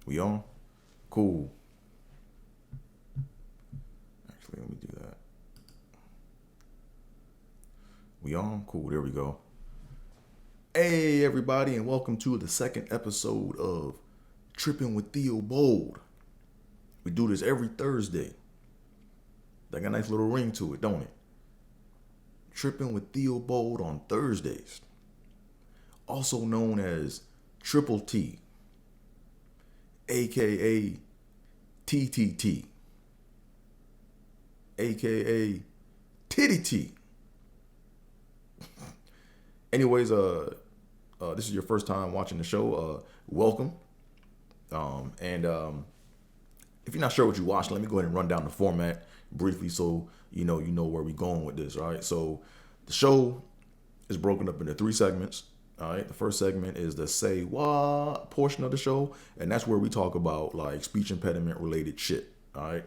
We on? Cool. Actually, let me do that. We on? Cool. There we go. Hey, everybody, and welcome to the second episode of Trippin with Theobold. We do this every Thursday. That got a nice little ring to it, don't it? Trippin with Theobold on Thursdays. Also known as Triple T, aka TTT, aka Titty T. Anyways, this is your first time watching the show. Welcome. And if you're not sure what you watched, let me go ahead and run down the format briefly so you know where we're going with this. All right. So the show is broken up into 3 segments. All right. The first segment is the Say Whaaaa portion of the show, and that's where we talk about like speech impediment related shit. All right.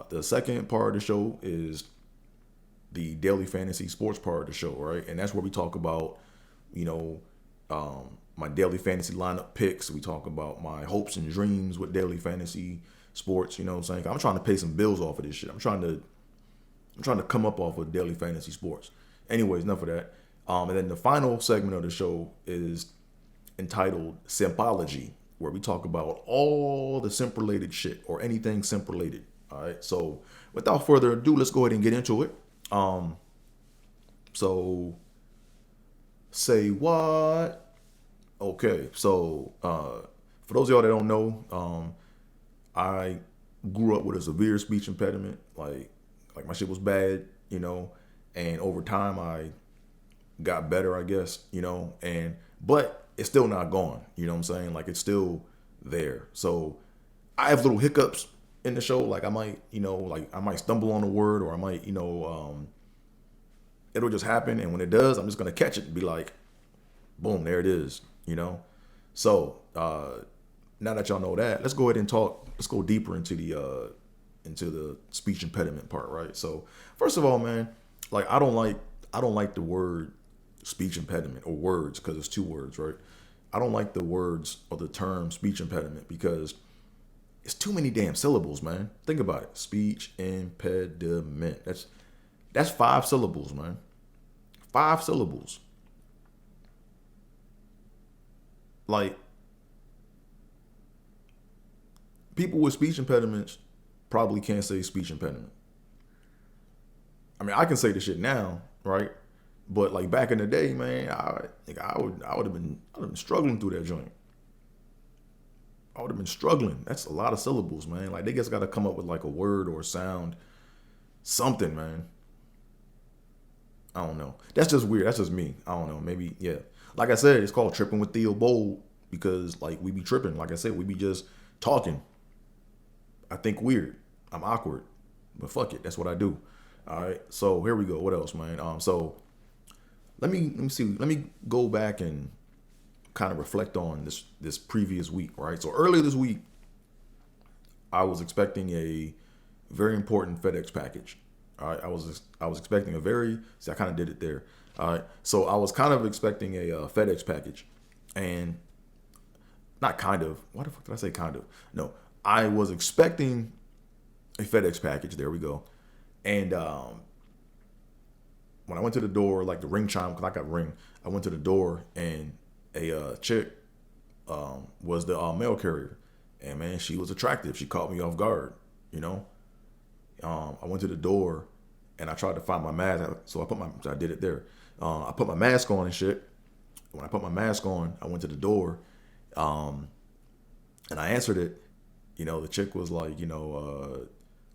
The second part of the show is the daily fantasy sports part of the show, right? And that's where we talk about, my daily fantasy lineup picks. We talk about my hopes and dreams with daily fantasy sports. You know what I'm saying? I'm trying to pay some bills off of this shit. I'm trying to come up off of daily fantasy sports. Anyways, enough of that. And then the final segment of the show is entitled SIMPology, where we talk about all the simp related shit or anything simp related. All right. So without further ado, let's go ahead and get into it. So say what? Okay, so for those of y'all that don't know, I grew up with a severe speech impediment. Like my shit was bad, and over time I got better, I guess, but it's still not gone. You know what I'm saying? Like it's still there. So I have little hiccups in the show. Like I might, I might stumble on a word, or I might, it'll just happen. And when it does, I'm just going to catch it and be like, boom, there it is, So now that y'all know that, let's go ahead and talk. Let's go deeper into the speech impediment part, right? So first of all, man, like I don't like the word speech impediment or words, because it's 2 words, right? I don't like the words or the term speech impediment because it's too many damn syllables, man. Think about it. Speech impediment. That's 5 syllables, man. 5 syllables. Like, people with speech impediments probably can't say speech impediment. I mean, I can say the shit now, right? But like back in the day, man, I would have been struggling through that joint. I would have been struggling. That's a lot of syllables, man. Like they just got to come up with like a word or a sound, something, man. I don't know. That's just weird. That's just me. I don't know. Maybe, yeah. Like I said, it's called Trippin with Theobold because like we be tripping. Like I said, we be just talking. I think weird. I'm awkward, but fuck it. That's what I do. All right. So here we go. What else, man? So let me see. Let me go back and kind of reflect on this previous week, right? So earlier this week, I was expecting a very important FedEx package. All right, I was expecting I kind of did it there. All right, so I was kind of expecting a FedEx package, and not kind of. Why the fuck did I say kind of? No, I was expecting a FedEx package. There we go. And when I went to the door, like the ring chime, because I got Ring, I went to the door and a chick was the mail carrier, and man, she was attractive. She caught me off guard, I went to the door and I tried to find my mask, so I did it there. I put my mask on and shit. When I put my mask on, I went to the door, and I answered it. The chick was like,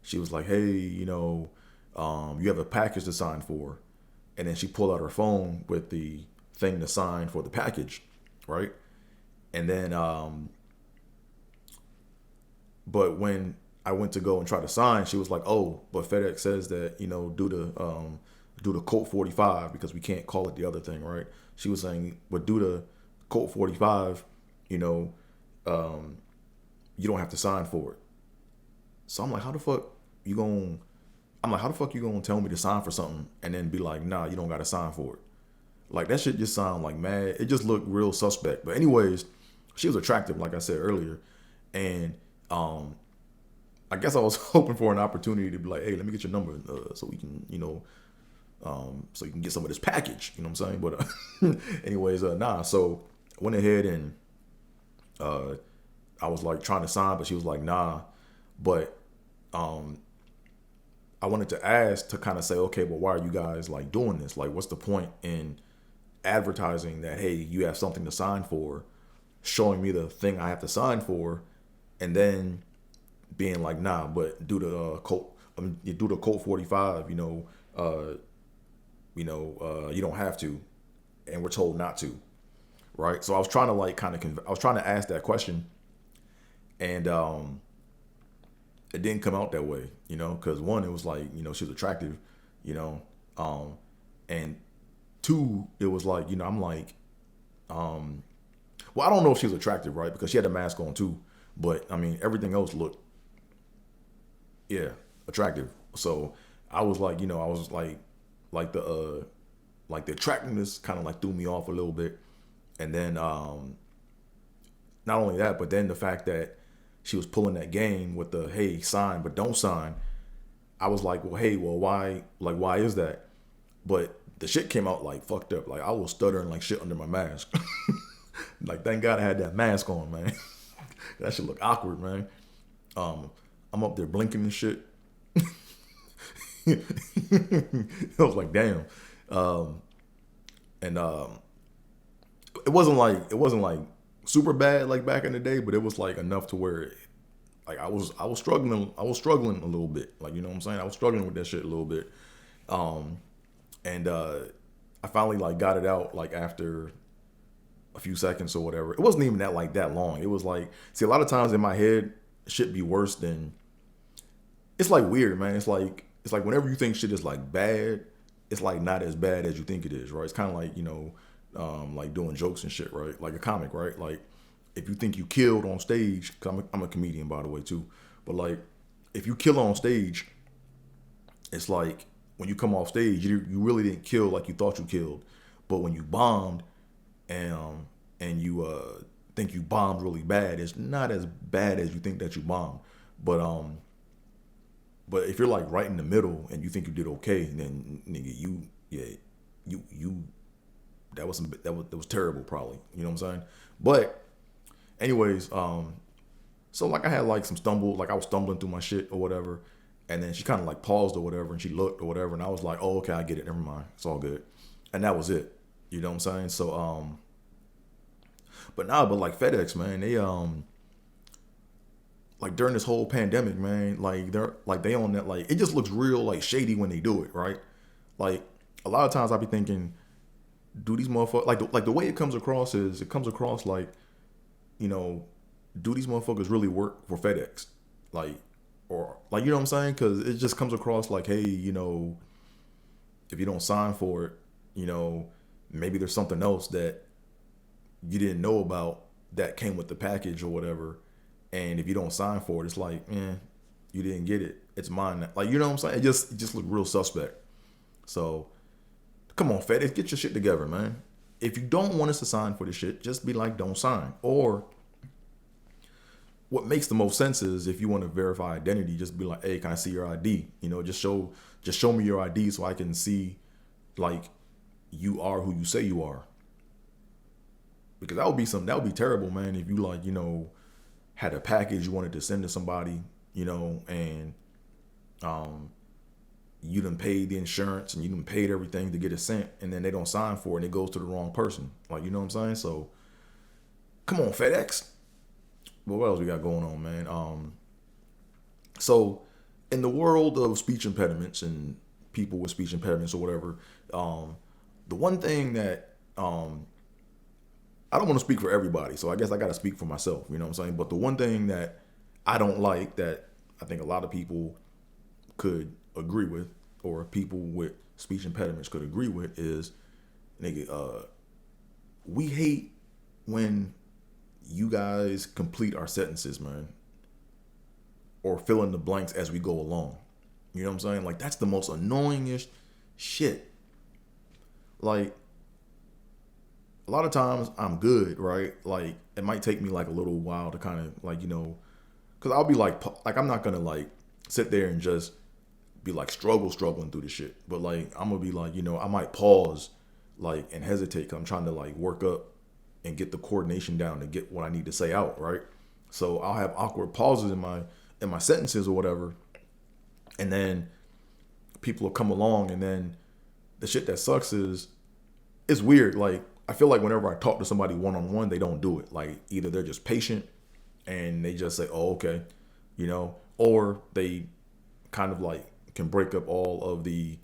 she was like, hey, you have a package to sign for, and then she pulled out her phone with the thing to sign for the package, right? And then, but when I went to go and try to sign, she was like, "Oh, but FedEx says that do the code 45 because we can't call it the other thing, right?" She was saying, "But due to code 45, you don't have to sign for it." So I'm like, "How the fuck you gonna?" how the fuck you gonna tell me to sign for something and then be like, "Nah, you don't got to sign for it"? Like that shit just sound like mad. It just looked real suspect. But anyways, she was attractive, like I said earlier. And I guess I was hoping for an opportunity to be like, hey, let me get your number so we can, so you can get some of this package. You know what I'm saying? But anyways, nah. So I went ahead and I was like trying to sign, but she was like, nah. But I wanted to ask to kind of say, okay, well, why are you guys like doing this? Like, what's the point in advertising that, hey, you have something to sign for, showing me the thing I have to sign for, and then being like, nah, but do the you do the code 45, you don't have to, and we're told not to, right? So I was trying to like I was trying to ask that question, and it didn't come out that way, because one, it was like, she was attractive, you know, and two, it was like, I'm like, well, I don't know if she was attractive, right? Because she had a mask on too, but I mean, everything else looked, yeah, attractive. So I was like, I was like the attractiveness kind of like threw me off a little bit, and then not only that, but then the fact that she was pulling that game with the, hey, sign but don't sign. I was like, well, hey, well, why is that? But the shit came out like fucked up. Like I was stuttering like shit under my mask. Like thank God I had that mask on, man. That shit look awkward, man. I'm up there blinking and shit. I was like, damn. And it wasn't like super bad like back in the day, but it was like enough to where like I was struggling a little bit. Like, you know what I'm saying? I was struggling with that shit a little bit. And I finally like got it out like after a few seconds or whatever. It wasn't even that long. It was like, see, a lot of times in my head, shit be worse than, it's like weird, man. It's like whenever you think shit is like bad, it's like not as bad as you think it is, right? It's kind of like, like doing jokes and shit, right? Like a comic, right? Like if you think you killed on stage, cause I'm a comedian, by the way, too. But like if you kill on stage, it's like when you come off stage, you really didn't kill like you thought you killed. But when you bombed and you think you bombed really bad, it's not as bad as you think that you bombed. But if you're like right in the middle and you think you did okay, then nigga, you that was terrible probably. You know what I'm saying? But anyways, so like I had like some stumble, like I was stumbling through my shit or whatever, and then she kind of like paused or whatever, and she looked or whatever, and I was like, oh, okay, I get it, never mind, it's all good, and that was it. You know what I'm saying? So but like FedEx, man, they like during this whole pandemic, man, like they on that, like it just looks real like shady when they do it, right? Like a lot of times I be thinking, do these motherfuckers like the way it comes across like, do these motherfuckers really work for FedEx? Like, or like, you know what I'm saying? Because it just comes across like, hey, if you don't sign for it, maybe there's something else that you didn't know about that came with the package or whatever. And if you don't sign for it, it's like, you didn't get it. It's mine. Like, you know what I'm saying? It just looked real suspect. So come on, FedEx, get your shit together, man. If you don't want us to sign for this shit, just be like, don't sign. Or what makes the most sense is if you want to verify identity, just be like, hey, can I see your ID? Just show me your ID so I can see like you are who you say you are. Because that would be terrible, man, if you like, had a package you wanted to send to somebody, and you done paid the insurance and you done paid everything to get it sent, and then they don't sign for it and it goes to the wrong person. Like, you know what I'm saying? So come on, FedEx. Well, what else we got going on, man? So in the world of speech impediments and people with speech impediments or whatever, the one thing that I don't want to speak for everybody, so I guess I got to speak for myself, you know what I'm saying? But the one thing that I don't like, that I think a lot of people could agree with, or people with speech impediments could agree with, is, nigga, we hate when you guys complete our sentences, man, or fill in the blanks as we go along. You know what I'm saying? Like, that's the most annoyingest shit. Like, a lot of times I'm good, right? Like it might take me like a little while to kind of like, because I'll be like I'm not gonna like sit there and just be like struggling through the shit. But like I'm gonna be like, I might pause like and hesitate because I'm trying to like work up and get the coordination down to get what I need to say out, right? So I'll have awkward pauses in my sentences or whatever, and then people will come along, and then the shit that sucks is it's weird. Like I feel like whenever I talk to somebody one on one, they don't do it. Like either they're just patient and they just say, "Oh, okay," or they kind of like can break up all of the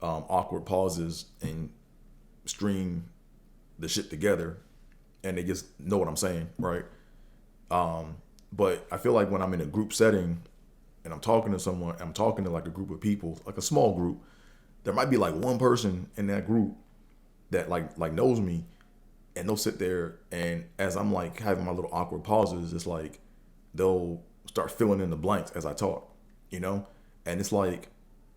awkward pauses and string the shit together, and they just know what I'm saying, right? But I feel like when I'm in a group setting and I'm talking to someone, I'm talking to like a group of people, like a small group, there might be like one person in that group that like knows me, and they'll sit there, and as I'm like having my little awkward pauses, it's like they'll start filling in the blanks as I talk, and it's like,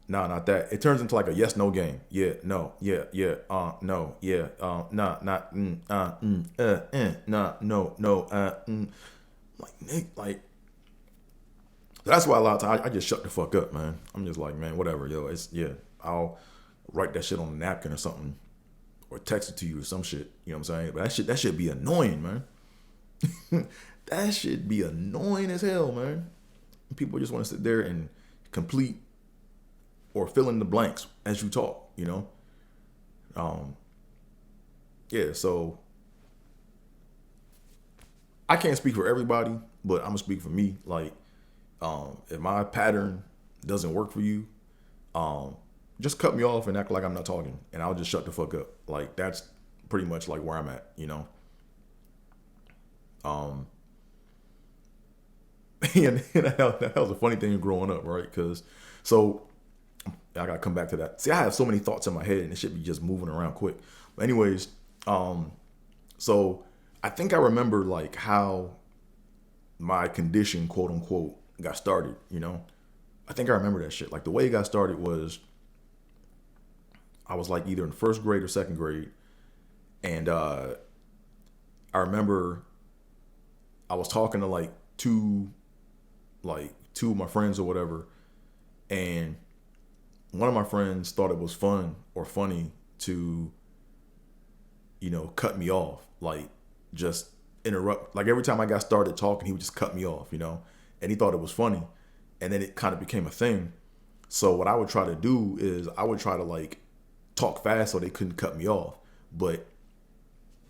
nah, not that. It turns into like a yes no game. Yeah, no, yeah, no, yeah, nah, not, nah, no. Like Nick, like that's why a lot of times I just shut the fuck up, man. I'm just like, man, whatever, yo. I'll write that shit on a napkin or something, or text it to you or some shit. You know what I'm saying? But that should be annoying, man. That should be annoying as hell, man. People just want to sit there and complete or fill in the blanks as you talk, Yeah, so I can't speak for everybody, but I'm gonna speak for me. Like, if my pattern doesn't work for you, just cut me off and act like I'm not talking, and I'll just shut the fuck up. Like that's pretty much like where I'm at, And that was a funny thing growing up, right? Because so I gotta come back to that. See, I have so many thoughts in my head, and it should be just moving around quick. But anyways, so I think I remember like how my condition, quote unquote, got started. I think I remember that shit. Like the way it got started was I was like either in first grade or second grade, and I remember I was talking to like two of my friends or whatever, and one of my friends thought it was fun or funny to cut me off, like just interrupt. Like every time I got started talking, he would just cut me off, and he thought it was funny, and then it kind of became a thing. So what I would try to do is I would try to like talk fast so they couldn't cut me off, but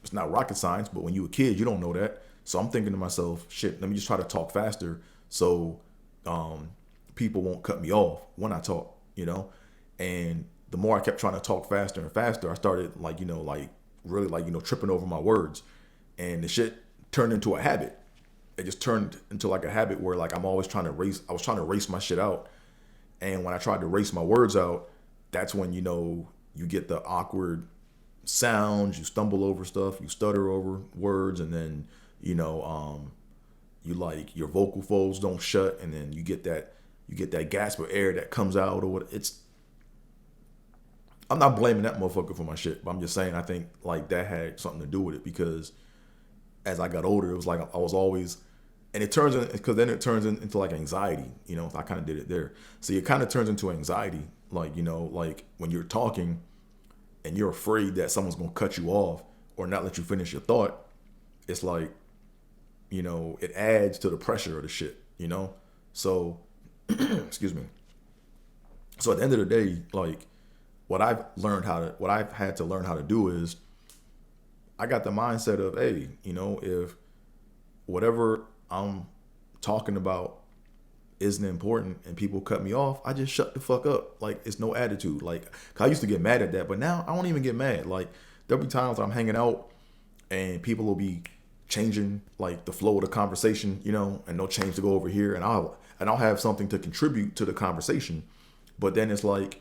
it's not rocket science. But when you a kid, you don't know that. So I'm thinking to myself, shit, let me just try to talk faster so people won't cut me off when I talk, And the more I kept trying to talk faster and faster, I started like, like really like, tripping over my words. And the shit turned into a habit. It just turned into like a habit where like I was trying to race my shit out. And when I tried to race my words out, that's when, you get the awkward sounds, you stumble over stuff, you stutter over words, and then, you like your vocal folds don't shut, and then you get that gasp of air that comes out or what. I'm not blaming that motherfucker for my shit, but I'm just saying I think like that had something to do with it, because as I got older, it was like I was always, and it turns into like anxiety, so I kind of did it there. So it kind of turns into anxiety, like, like when you're talking and you're afraid that someone's going to cut you off or not let you finish your thought. It's like, it adds to the pressure of the shit, So, excuse me. So at the end of the day, like what I've had to learn how to do is I got the mindset of, hey, if whatever I'm talking about isn't important and people cut me off, I just shut the fuck up. Like it's no attitude. Like I used to get mad at that, but now I don't even get mad. Like there'll be times I'm hanging out and people will be changing like the flow of the conversation, and they'll change to go over here, and I'll have something to contribute to the conversation, but then it's like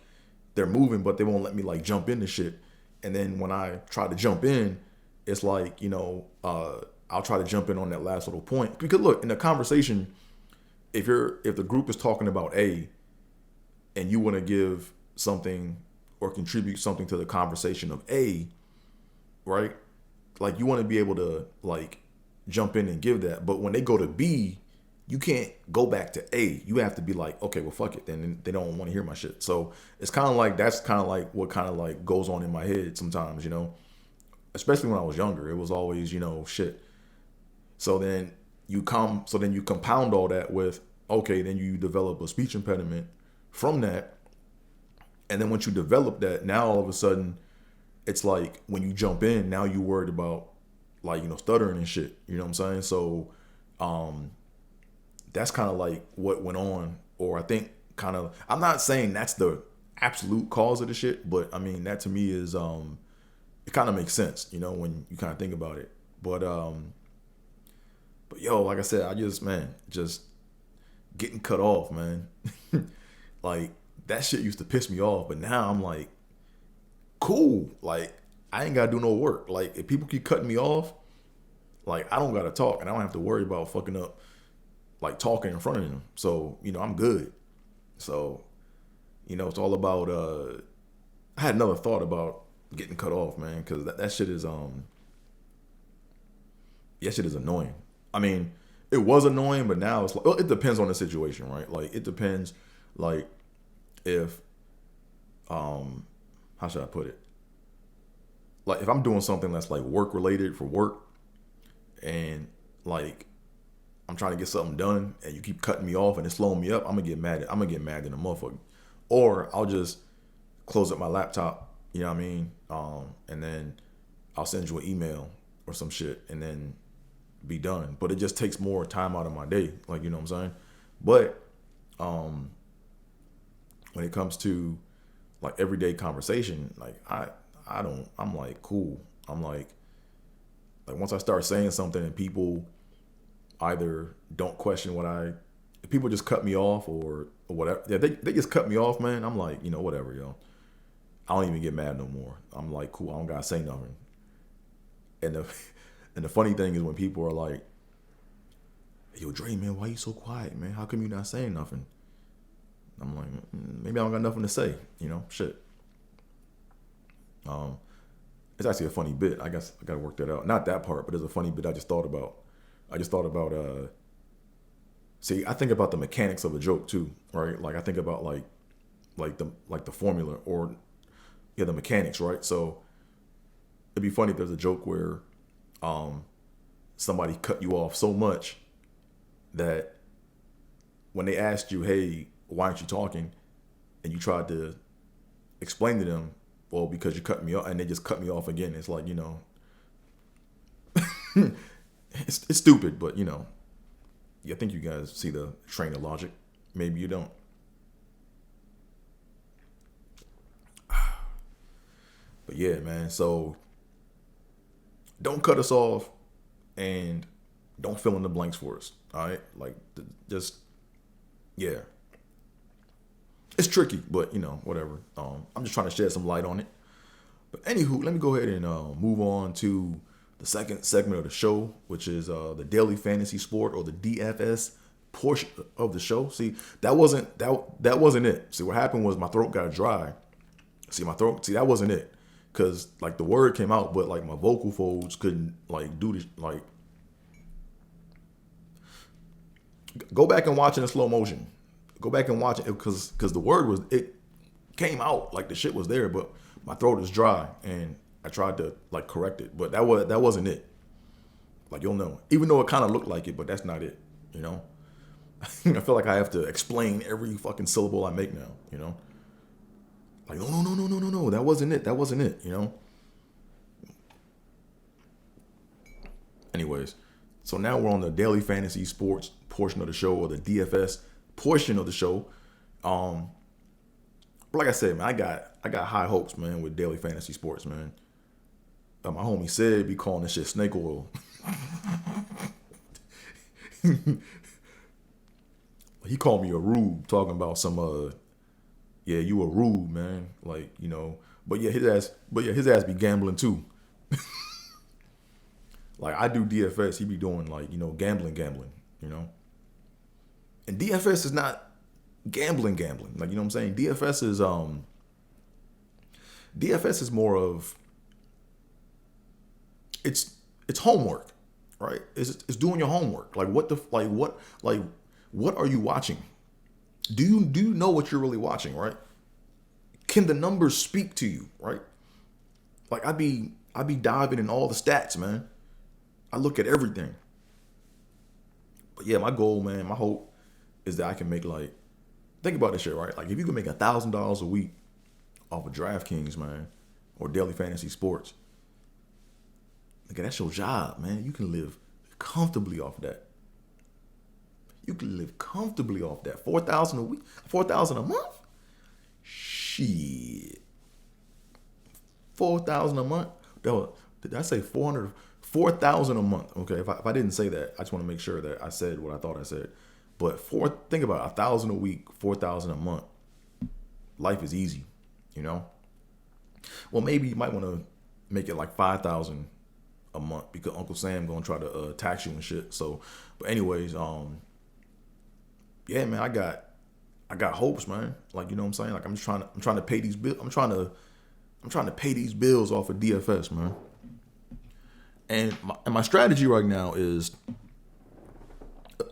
they're moving, but they won't let me like jump into shit. And then when I try to jump in, it's like, I'll try to jump in on that last little point, because look, in the conversation, if the group is talking about A and you want to give something or contribute something to the conversation of A, right? like you want to be able to like jump in and give that. But when they go to B, you can't go back to A. You have to be like, okay, well, fuck it. Then they don't want to hear my shit. So it's kind of like, that's kind of like what kind of like goes on in my head sometimes, you know, especially when I was younger. It was always, you know, shit. So then you compound all that with, okay, then you develop a speech impediment from that. And then once you develop that, now all of a sudden, it's like when you jump in, now you worried about like, you know, stuttering and shit. You know what I'm saying? So that's kind of like what went on. Or I think kind of, I'm not saying that's the absolute cause of the shit, but I mean, that to me is, it kind of makes sense, you know, when you kind of think about it. But yo, like I said, just getting cut off, man. Like that shit used to piss me off, but now I'm like, cool. Like I ain't gotta do no work. Like if people keep cutting me off, like I don't gotta talk, and I don't have to worry about fucking up, like talking in front of them. So you know I'm good. So you know it's all about. I had another thought about getting cut off, man, because that shit is that shit is annoying. I mean, it was annoying, but now it's like, well, it depends on the situation, right? Like it depends, like if how should I put it? Like if I'm doing something that's like work related for work, and like I'm trying to get something done, and you keep cutting me off and it's slowing me up, I'm gonna get mad. I'm gonna get mad at a motherfucker, or I'll just close up my laptop. You know what I mean? And then I'll send you an email or some shit, and then be done. But it just takes more time out of my day. Like you know what I'm saying? But when it comes to like everyday conversation, like I'm like cool. I'm like once I start saying something and people either don't question if people just cut me off or whatever, yeah, they just cut me off, man. I'm like, you know, whatever, yo. I don't even get mad no more. I'm like, cool. I don't gotta say nothing. And the funny thing is when people are like, yo, Dre, man, why you so quiet, man? How come you not saying nothing? I'm like, maybe I don't got nothing to say, you know, shit. It's actually a funny bit. I guess I gotta work that out. Not that part, but there's a funny bit I just thought about. See, I think about the mechanics of a joke too, right? Like I think about like the formula or the mechanics, right? So it'd be funny if there's a joke where somebody cut you off so much that when they asked you, hey, why aren't you talking? And you tried to explain to them, well, because you cut me off, and they just cut me off again. It's like, you know, it's stupid, but you know, I think you guys see the train of logic. Maybe you don't. But yeah, man, so don't cut us off and don't fill in the blanks for us. All right? Like, just, yeah. It's tricky, but, you know, whatever. I'm just trying to shed some light on it. But anywho, let me go ahead and move on to the second segment of the show, which is the Daily Fantasy Sport, or the DFS portion of the show. See, that wasn't it. See, what happened was my throat got dry. That wasn't it. Because, like, the word came out, but, like, my vocal folds couldn't, like, do this, like. Go back and watch it in slow motion. Go back and watch it, because the word it came out, like, the shit was there, but my throat is dry, and I tried to, like, correct it, but that wasn't it. Like, you'll know. Even though it kind of looked like it, but that's not it, you know? I feel like I have to explain every fucking syllable I make now, you know? Like, no, that wasn't it, you know? Anyways, so now we're on the Daily Fantasy Sports portion of the show, or the DFS portion of the show. But like I said, man, I got high hopes, man, with Daily Fantasy Sports, man. My homie said be calling this shit snake oil. He called me a rube, talking about some yeah, you a rube, man. Like, you know, but yeah, his ass be gambling too. Like, I do DFS, he be doing, like, you know, gambling, you know. And DFS is not gambling. Like, you know what I'm saying? DFS is more of, it's it's homework, right? It's doing your homework. Like what are you watching? Do you know what you're really watching, right? Can the numbers speak to you, right? Like I be diving in all the stats, man. I look at everything. But yeah, my goal, man, my hope is that I can make like think about this shit, right? Like if you can make $1,000 a week off of DraftKings, man, or daily fantasy sports, nigga, that's your job, man. You can live comfortably off that. You can live comfortably off that. 4,000 a week, 4,000 a month. Shit, 4,000 a month. Did I say 400? 4,000 a month. Okay, if I didn't say that, I just want to make sure that I said what I thought I said. But think about it, 1,000 a week, 4,000 a month. Life is easy, you know. Well, maybe you might want to make it like 5,000 a month because Uncle Sam gonna try to tax you and shit. So, but anyways, yeah, man, I got hopes, man. Like, you know what I'm saying? Like I'm trying to pay these bills. I'm trying to pay these bills off of DFS, man. And my strategy right now is,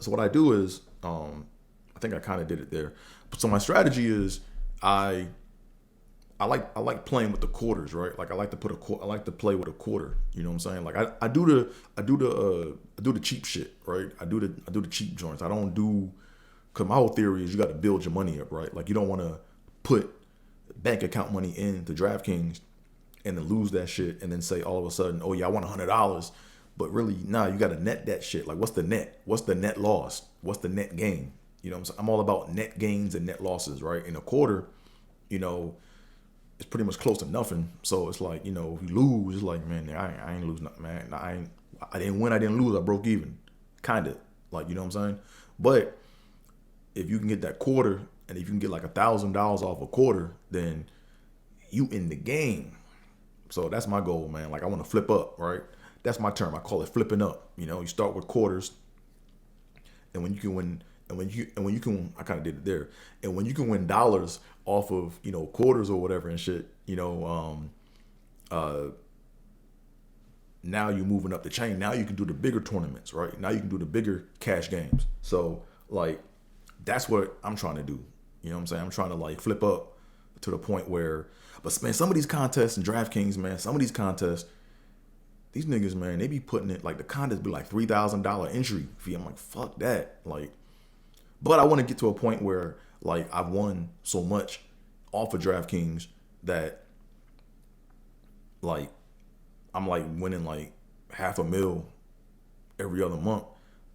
so what I do is, I think I kind of did it there. So my strategy is I like playing with the quarters, right? Like I like to play with a quarter. You know what I'm saying? Like I do the cheap shit, right? I do the cheap joints. I don't do, cause my whole theory is you got to build your money up, right? Like you don't want to put bank account money into DraftKings and then lose that shit and then say all of a sudden, oh yeah, I want $100. But really, nah, you got to net that shit. Like what's the net? What's the net loss? What's the net gain? You know what I'm saying? I'm all about net gains and net losses, right? In a quarter, you know, it's pretty much close to nothing. So it's like, you know, if you lose, it's like, man, I ain't lose nothing, man. I didn't win, I didn't lose, I broke even. Kind of. Like, you know what I'm saying? But if you can get that quarter and if you can get like $1,000 off a quarter, then you in the game. So that's my goal, man. Like I want to flip up, right? That's my term. I call it flipping up. You know, you start with quarters, and when you can win, and when you can, I kind of did it there. And when you can win dollars off of, you know, quarters or whatever and shit, you know, now you're moving up the chain. Now you can do the bigger tournaments, right? Now you can do the bigger cash games. So like, that's what I'm trying to do. You know what I'm saying? I'm trying to like flip up to the point where, but man, some of these contests in DraftKings, man, some of these contests, these niggas, man, they be putting it like the contest be like $3,000 entry fee. I'm like, fuck that. Like, but I want to get to a point where like I've won so much off of DraftKings that like I'm like winning like $500,000 every other month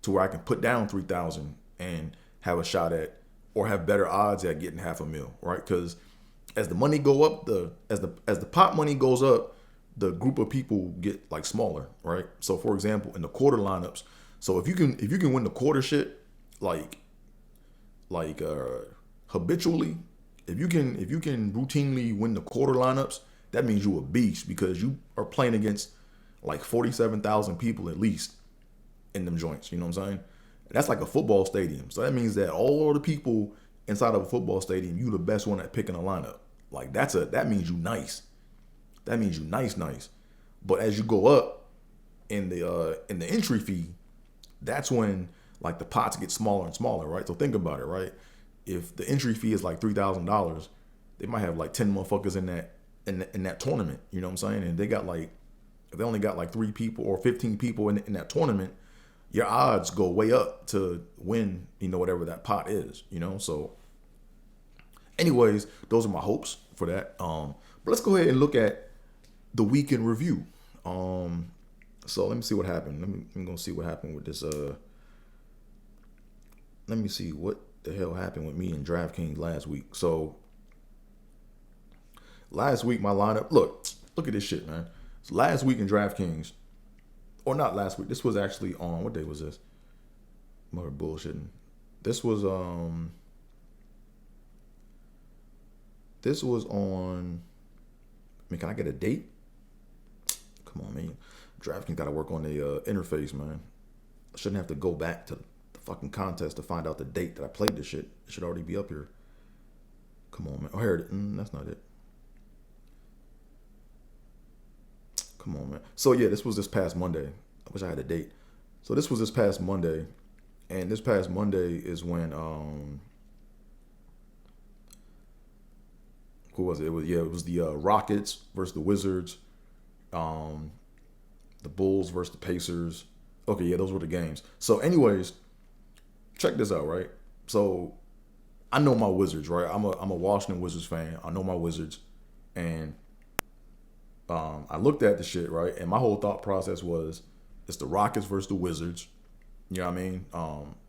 to where I can put down 3,000 and have a shot at or have better odds at getting $500,000, right? Because as the money go up, as the pot money goes up, the group of people get like smaller, right? So for example, in the quarter lineups, so if you can win the quarter shit like habitually, if you can routinely win the quarter lineups, that means you a beast because you are playing against like 47,000 people at least in them joints. You know what I'm saying? That's like a football stadium. So that means that all the people inside of a football stadium, you the best one at picking a lineup. Like that means you nice. That means you nice. But as you go up in the entry fee, that's when like the pots get smaller and smaller, right? So think about it, right? If the entry fee is like $3,000, they might have like 10 motherfuckers in that tournament. You know what I'm saying? And they got like, if they only got like 3 people or 15 people in that tournament, your odds go way up to win, you know, whatever that pot is, you know? So anyways, those are my hopes for that. But let's go ahead and look at the week in review. So let me see what happened. I'm gonna see what happened with this. Let me see what the hell happened with me in DraftKings last week. So last week my lineup. Look at this shit, man. So last week in DraftKings, or not last week. This was actually on, what day was this? Mother bullshitting. This was on. I mean, can I get a date? Come on, man. DraftKings got to work on the interface, man. I shouldn't have to go back to the fucking contest to find out the date that I played this shit. It should already be up here. Come on, man. Oh, here it is. That's not it. Come on, man. So, yeah, this was this past Monday. I wish I had a date. So this was this past Monday, and this past Monday is when who was it? It was the Rockets versus the Wizards, um, the Bulls versus the Pacers. Okay, yeah, those were the games. So, anyways, check this out, right? So I know my Wizards, right? I'm a Washington Wizards fan. I know my Wizards, and I looked at the shit, right, and my whole thought process was it's the Rockets versus the Wizards. You know what I mean?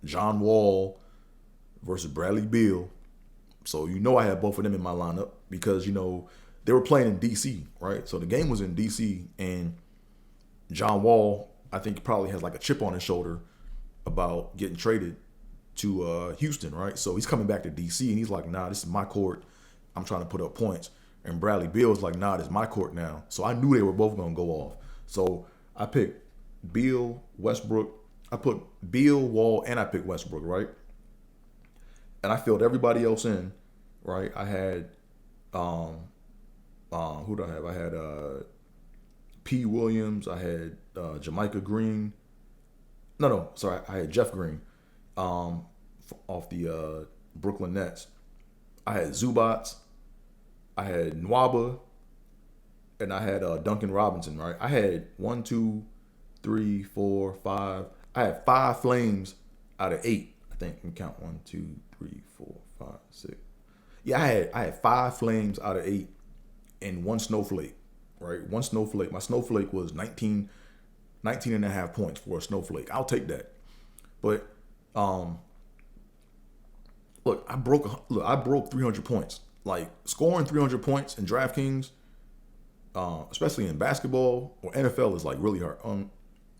John Wall versus Bradley Beal. So I had both of them in my lineup because they were playing in DC, right? So the game was in DC, and John Wall, I think, probably has like a chip on his shoulder about getting traded to Houston, right? So he's coming back to DC, and he's like, nah, this is my court. I'm trying to put up points. And Bradley Beal was like, nah, this is my court now. So I knew they were both going to go off. So I picked Beal, Westbrook. I put Beal, Wall, and I picked Westbrook, right? And I filled everybody else in, right? I had, who do I have? I had P. Williams. I had Jamaica Green. No, sorry. I had Jeff Green off the Brooklyn Nets. I had Zubats. I had Nwaba. And I had Duncan Robinson, right? I had 1, 2, 3, 4, 5. I had 5 flames out of 8. I think you can count 1, 2, 3, 4, 5, 6. Yeah, I had 5 flames out of 8 and 1 snowflake, right? 1 snowflake. My snowflake was 19 and a half points for a snowflake. I'll take that. But look, I broke 300 points. Like scoring 300 points in DraftKings, especially in basketball or NFL, is like really hard.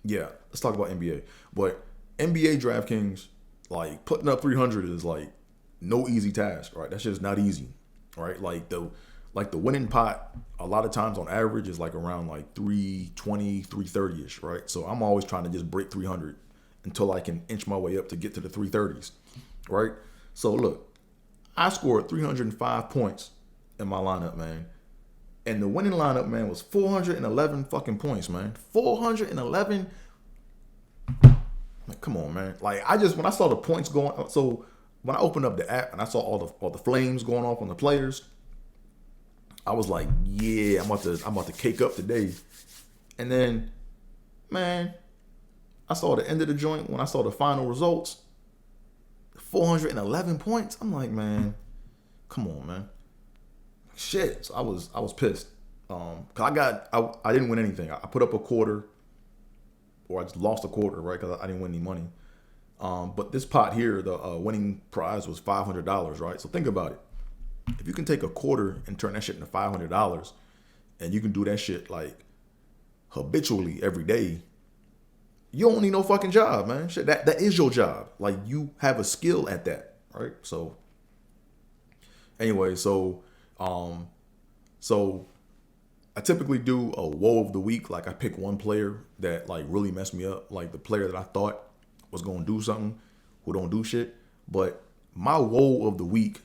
Yeah, let's talk about NBA. But NBA DraftKings, like putting up 300 is like no easy task, right? That's just not easy, right? Like the winning pot a lot of times on average is like around like 320, 330ish, right? So I'm always trying to just break 300 until I can inch my way up to get to the 330s, right? So look, I scored 305 points in my lineup, man. And the winning lineup, man, was 411 fucking points, man. 411. Like, come on, man. Like when I saw the points going, so when I opened up the app and I saw all the flames going off on the players, I was like, yeah, I'm about to cake up today. And then, man, I saw the end of the joint when I saw the final results. 411 points. I'm like, man, come on, man. Shit. So I was pissed. Cause I didn't win anything. I put up a quarter, or I just lost a quarter, right? Cause I didn't win any money. But this pot here, the winning prize was $500, right? So think about it. If you can take a quarter and turn that shit into $500, and you can do that shit like habitually every day, you don't need no fucking job, man. Shit, that is your job. Like you have a skill at that, right? So anyway, so I typically do a woe of the week. Like I pick one player that like really messed me up, like the player that I thought was gonna do something who don't do shit. But my woe of the week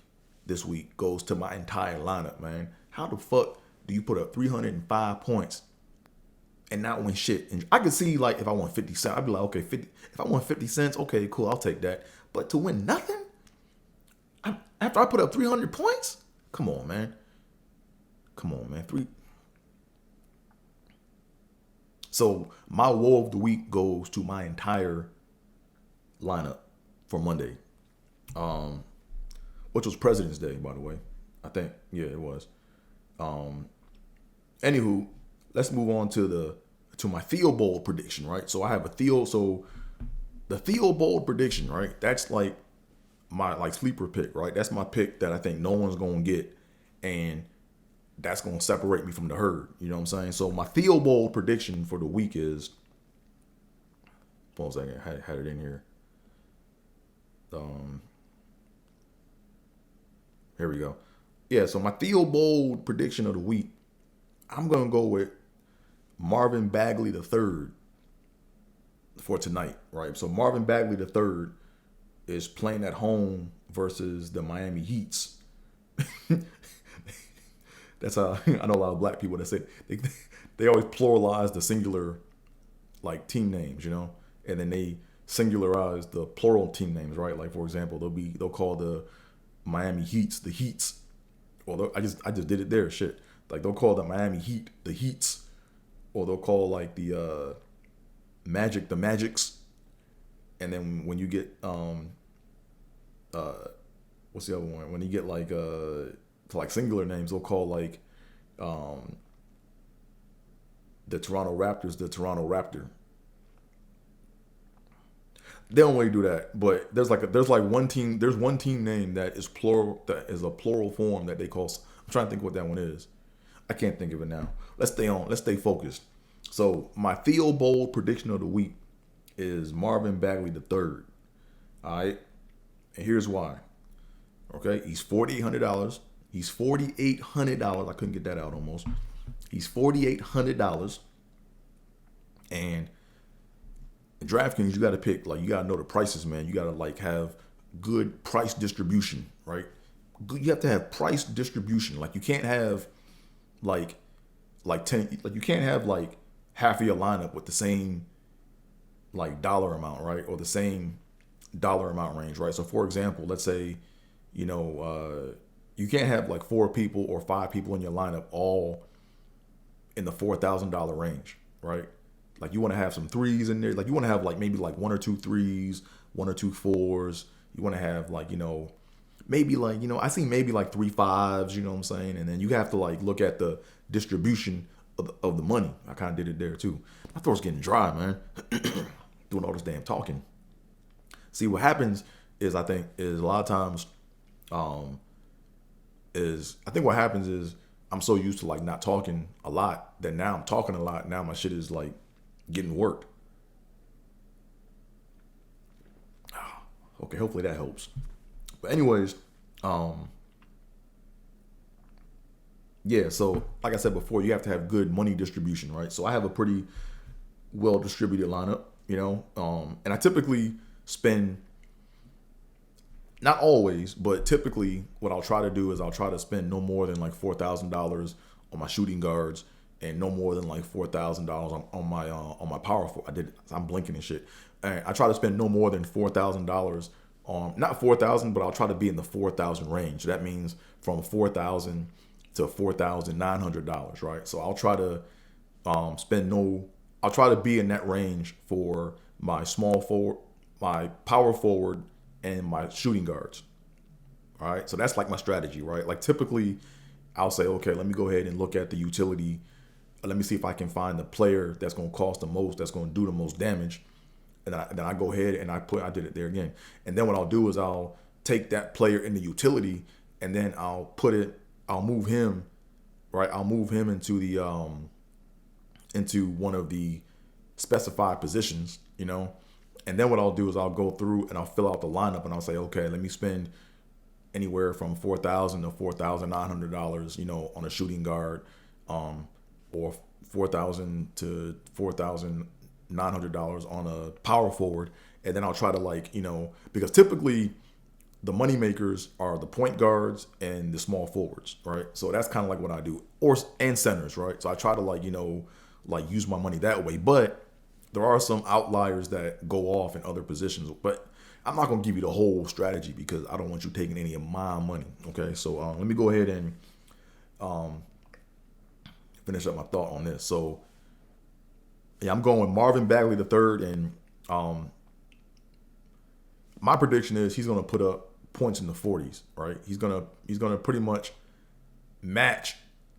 this week goes to my entire lineup, man. How the fuck do you put up 305 points and not win shit? And I could see like if I won 50 cents, I'd be like, okay, 50. If I won 50 cents, okay, cool, I'll take that. But to win nothing after I put up 300 points, come on, man. So my woe of the week goes to my entire lineup for Monday, which was President's Day, by the way. I think, yeah, it was. Anywho, let's move on to my Theobold prediction, right? So I have the Theobold prediction, right? That's like my like sleeper pick, right? That's my pick that I think no one's gonna get, and that's gonna separate me from the herd. You know what I'm saying? So my Theobold prediction for the week is, hold on a second, I had it in here. Here we go. Yeah, so my Theobold prediction of the week, I'm gonna go with Marvin Bagley III for tonight, right? So Marvin Bagley III is playing at home versus the Miami Heats. That's how I know a lot of black people that say they always pluralize the singular like team names, and then they singularize the plural team names, right? Like for example, they'll call the Miami Heats the Heats, or I just did it there, shit. Like they'll call the Miami Heat the Heats, or they'll call like the Magic the Magics, and then when you get what's the other one? When you get like to like singular names, they'll call like the Toronto Raptors the Toronto Raptor. They don't really do that, but there's one team name that is plural, that is a plural form that they call. I'm trying to think what that one is. I can't think of it now. Let's stay focused. So my Theobold prediction of the week is Marvin Bagley III. All right, and here's why. Okay, he's $4,800. He's $4,800. I couldn't get that out almost. He's $4,800, and in DraftKings, you got to pick, like, you got to know the prices, man. You got to like have good price distribution, right? You have to have price distribution. Like you can't have like 10, like you can't have like half of your lineup with the same like dollar amount, right? Or the same dollar amount range, right? So for example, let's say, you can't have like 4 people or 5 people in your lineup all in the $4,000 range, right? Like you want to have some threes in there. Like you want to have like maybe like 1 or 2 threes, 1 or 2 fours. You want to have like, maybe like, I see maybe like 3 fives, you know what I'm saying? And then you have to like look at the distribution of the money. I kind of did it there too. My throat's getting dry, man. Doing all this damn talking. See, what happens is I think is a lot of times what happens is I'm so used to like not talking a lot that now I'm talking a lot. Now my shit is like getting worked. Okay, hopefully that helps. But anyways, yeah, so like I said before, you have to have good money distribution, right? So I have a pretty well distributed lineup, and I typically spend, not always, but typically what I'll try to do is I'll try to spend no more than like $4,000 on my shooting guards and no more than like $4,000 on my power forward. I'm blinking and shit. And I try to spend no more than $4,000 on, not 4,000, but I'll try to be in the 4,000 range. That means from 4,000 to $4,900, right? So I'll try to I'll try to be in that range for my small forward, my power forward, and my shooting guards. All right, so that's like my strategy, right? Like typically, I'll say, okay, let me go ahead and look at the utility. Let me see if I can find the player that's going to cost the most, that's going to do the most damage, and then I go ahead and I did it there again. And then what I'll do is I'll take that player in the utility, and then I'll move him, right? I'll move him into the into one of the specified positions, And then what I'll do is I'll go through and I'll fill out the lineup and I'll say, okay, let me spend anywhere from $4,000 to $4,900, on a shooting guard, or $4,000 to $4,900 on a power forward. And then I'll try to because typically the money makers are the point guards and the small forwards, right? So that's kind of like what I do, and centers, right? So I try to use my money that way, but there are some outliers that go off in other positions, but I'm not going to give you the whole strategy because I don't want you taking any of my money. Okay, so let me go ahead and finish up my thought on this. So yeah, I'm going with Marvin Bagley III, and my prediction is he's going to put up points in the 40s. Right, he's gonna pretty much match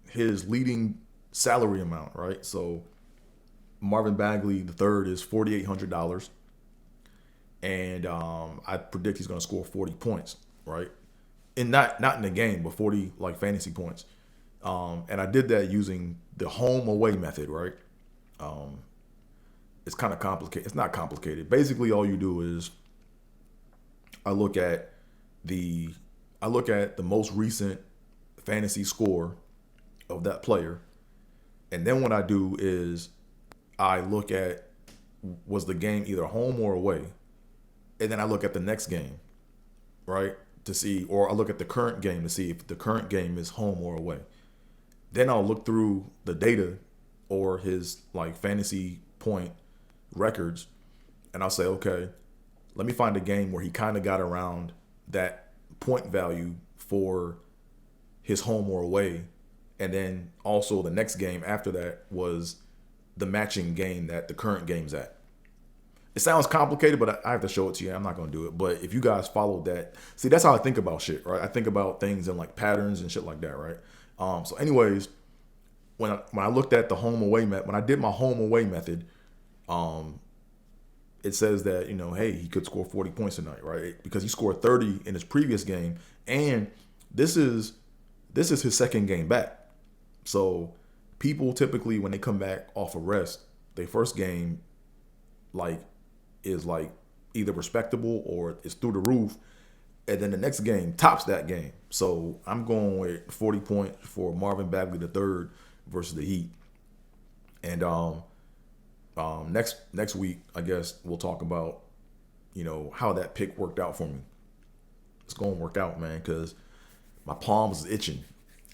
his leading salary amount. Right, so Marvin Bagley III is $4,800, and I predict he's going to score 40 points, right? And not in the game, but 40 like fantasy points. And I did that using the home away method, right? It's kind of complicated. It's not complicated. Basically, all you do is I look at the most recent fantasy score of that player, and then what I do is I look at, was the game either home or away? And then I look at the next game, right? To see, or I look at the current game to see if the current game is home or away. Then I'll look through the data or his like fantasy point records, and I'll say, okay, let me find a game where he kind of got around that point value for his home or away. And then also the next game after that was the matching game that the current game's at. It sounds complicated, but I have to show it to you. I'm not going to do it. But if you guys follow that, see, that's how I think about shit, right? I think about things in like patterns and shit like that, right? So anyways, when I looked at the home away when I did my home away method, it says that, hey, he could score 40 points tonight, right? Because he scored 30 in his previous game. And this is his second game back. So people typically, when they come back off a rest, their first game is either respectable or it's through the roof, and then the next game tops that game. So I'm going with 40 points for Marvin Bagley III versus the Heat. And next week, I guess we'll talk about how that pick worked out for me. It's gonna work out, man, because my palms is itching.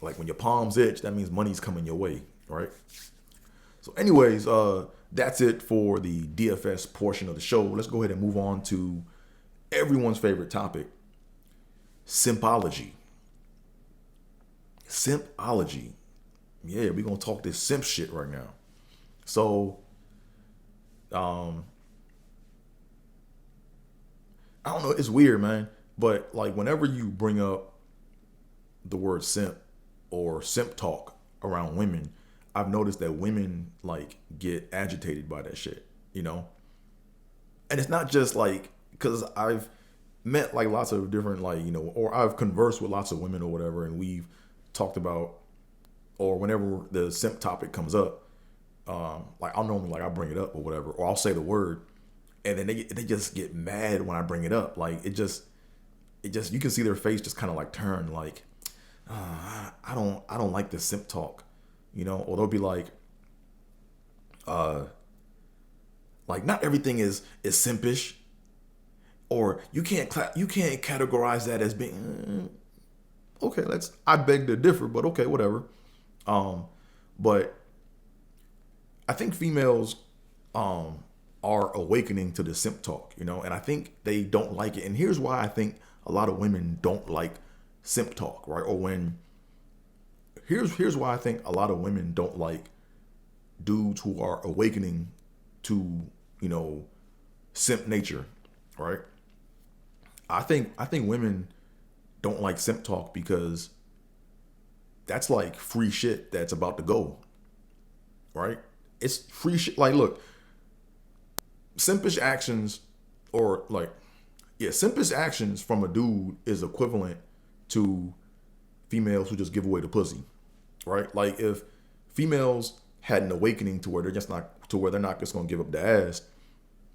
Like when your palms itch, that means money's coming your way, right? So anyways, that's it for the DFS portion of the show. Let's go ahead and move on to everyone's favorite topic, SIMPology. SIMPology. Yeah, we're going to talk this simp shit right now. So, I don't know, it's weird, man. But like whenever you bring up the word simp or simp talk around women, I've noticed that women get agitated by that shit, And it's not just because I've met lots of different or I've conversed with lots of women or whatever, and we've talked about, or whenever the simp topic comes up, I'll normally I'll bring it up or whatever, or I'll say the word, and then they just get mad when I bring it up. It just you can see their face just kind of turn I don't like this simp talk, or they'll be not everything is simpish, or you can't categorize that as being okay. I beg to differ, but okay, whatever. But I think females are awakening to the simp talk, and I think they don't like it. And here's why I think a lot of women don't like simp talk, right? Or here's why I think a lot of women don't like dudes who are awakening to, simp nature, right? I think women don't like simp talk because that's free shit that's about to go, right? It's free shit. Look, simpish actions simpish actions from a dude is equivalent to females who just give away the pussy, right? If females had an awakening to where they're not just gonna give up the ass,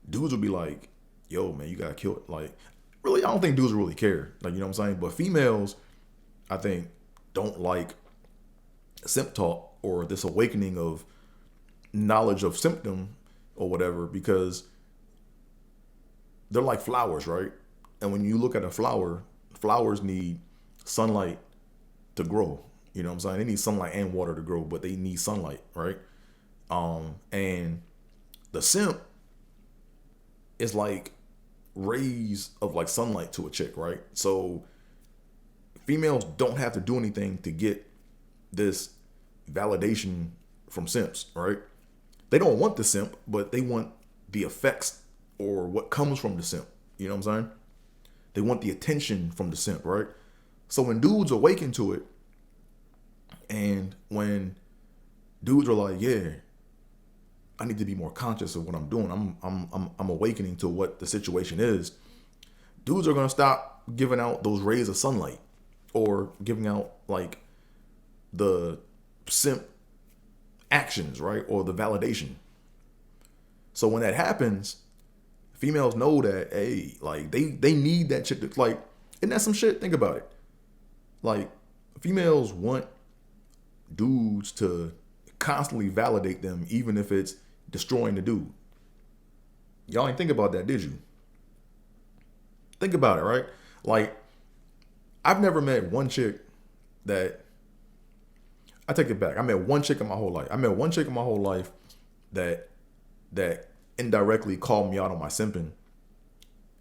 dudes would be like, yo, man, you gotta kill it. Really, I don't think dudes really care. You know what I'm saying? But females, I think, don't like simp talk or this awakening of knowledge of symptom or whatever, because they're like flowers, right? And when you look at a flower, flowers need sunlight to grow. You know what I'm saying? They need sunlight and water to grow, but they need sunlight, right? And the simp is rays of sunlight to a chick, right? So females don't have to do anything to get this validation from simps, right? They don't want the simp, but they want the effects or what comes from the simp. You know what I'm saying? They want the attention from the simp, right? So when dudes awaken to it, and when dudes are like, yeah, I need to be more conscious of what I'm doing. I'm awakening to what the situation is. Dudes are gonna stop giving out those rays of sunlight or giving out the simp actions, right? Or the validation. So when that happens, females know that, hey, they need that shit. Isn't that some shit? Think about it. Females want dudes to constantly validate them, even if it's destroying the dude. Y'all ain't think about that, did you? Think about it, right? I've never met one chick that, I take it back. I met one chick in my whole life. that indirectly called me out on my simping,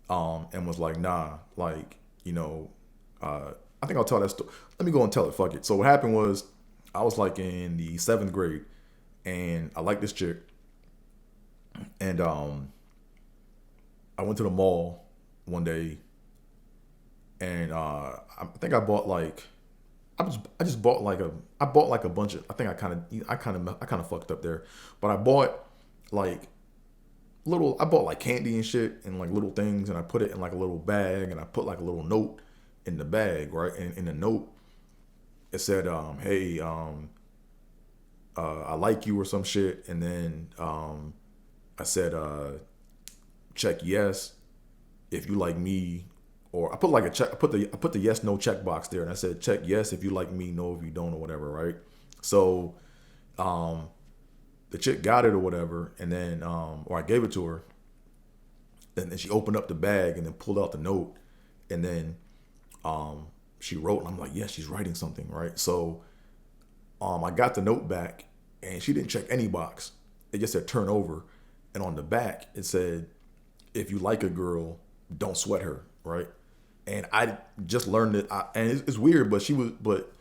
and was like, nah, like, you know, I think I'll tell that story. Let me go and tell it. Fuck it. So what happened was, I was like in the 7th grade, and I liked this chick, and I went to the mall one day, and I think I bought like, I just bought like a bunch of, I think I kind of fucked up there, but I bought like I bought like candy and shit and like little things, and I put it in like a little bag, and I put like a little note in the bag, right? And in the note, it said, hey, I like you or some shit. And then I said, check yes if you like me. Or I put like a check, I put the yes, no check box there. And I said, check yes if you like me, no if you don't, or whatever, right? So the chick got it or whatever. And then, or I gave it to her. And then she opened up the bag and then pulled out the note. And then she wrote, and I'm like, yeah, she's writing something, right? So I got the note back, and she didn't check any box. It just said turn over, and on the back it said, if you like a girl, don't sweat her, right? And I just learned it, and it's weird, but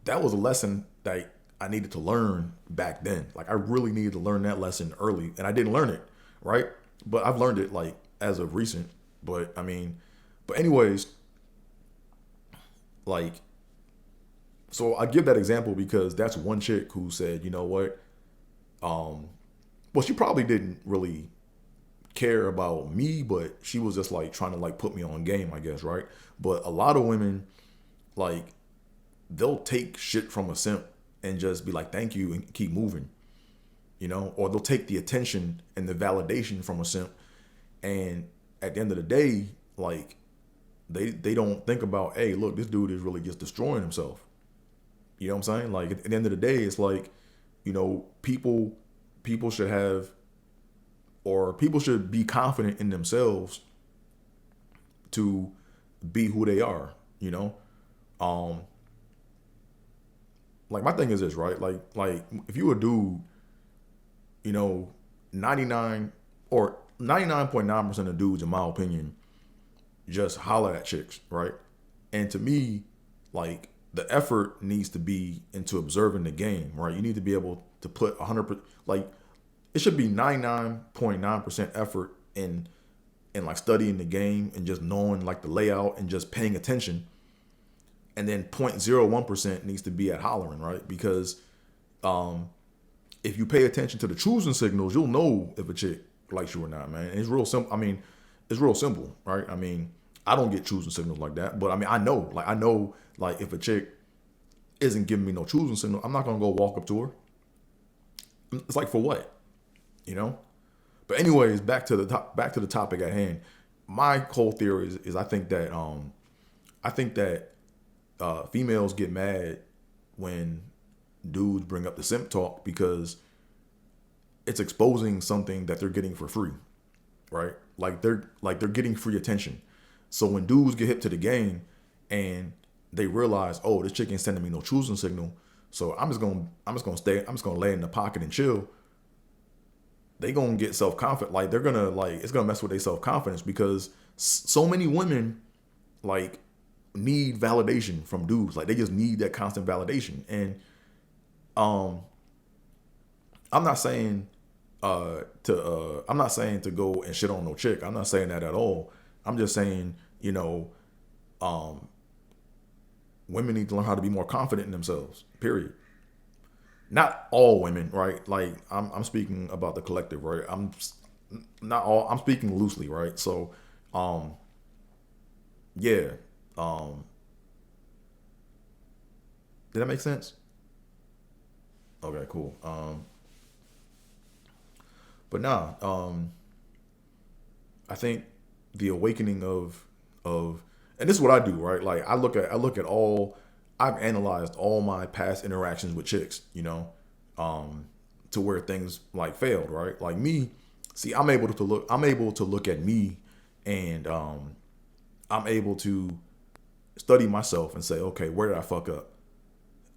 that was a lesson that I needed to learn back then. Like I really needed to learn that lesson early, and I didn't learn it, right? But I've learned it like as of recent. But I mean, but anyways, like, so I give that example because that's one chick who said, you know what? Well, she probably didn't really care about me, but she was just like trying to like put me on game, I guess, right? But a lot of women, like, they'll take shit from a simp and just be like, thank you, and keep moving, you know? Or they'll take the attention and the validation from a simp, and at the end of the day, like, they don't think about, hey, look, this dude is really just destroying himself. You know what I'm saying? Like at the end of the day, it's like, you know, people should have, or people should be confident in themselves to be who they are, you know? Like my thing is this, right? Like if you a dude, you know, 99.9% of dudes, in my opinion, just holler at chicks, right? And to me, like, the effort needs to be into observing the game, right? You need to be able to put 100%, like, it should be 99.9% effort in like studying the game and just knowing like the layout and just paying attention. And then 0.01% needs to be at hollering, right? Because if you pay attention to the choosing signals, you'll know if a chick likes you or not, man. And it's real simple. I mean, it's real simple, right? I mean, I don't get choosing signals like that, but I mean, I know, like if a chick isn't giving me no choosing signal, I'm not gonna go walk up to her. It's like, for what, you know? But anyways, back to the topic at hand. My whole theory is I think that females get mad when dudes bring up the simp talk because it's exposing something that they're getting for free, right? Like they're getting free attention. So when dudes get hip to the game and they realize, oh, this chick ain't sending me no choosing signal, so I'm just gonna lay in the pocket and chill. They gonna get self-confident. Like they're gonna, like, it's gonna mess with their self-confidence because so many women like need validation from dudes. Like they just need that constant validation. And I'm not saying to go and shit on no chick. I'm not saying that at all. I'm just saying, you know, women need to learn how to be more confident in themselves. Period. Not all women, right? Like I'm speaking about the collective, right? I'm speaking loosely, right? So, yeah. Did that make sense? Okay, cool. But nah, I think the awakening of and this is what I do, right? Like I've analyzed all my past interactions with chicks, you know, to where things like failed, right? Like me, see, I'm able to look at me, and I'm able to study myself and say, okay, where did I fuck up?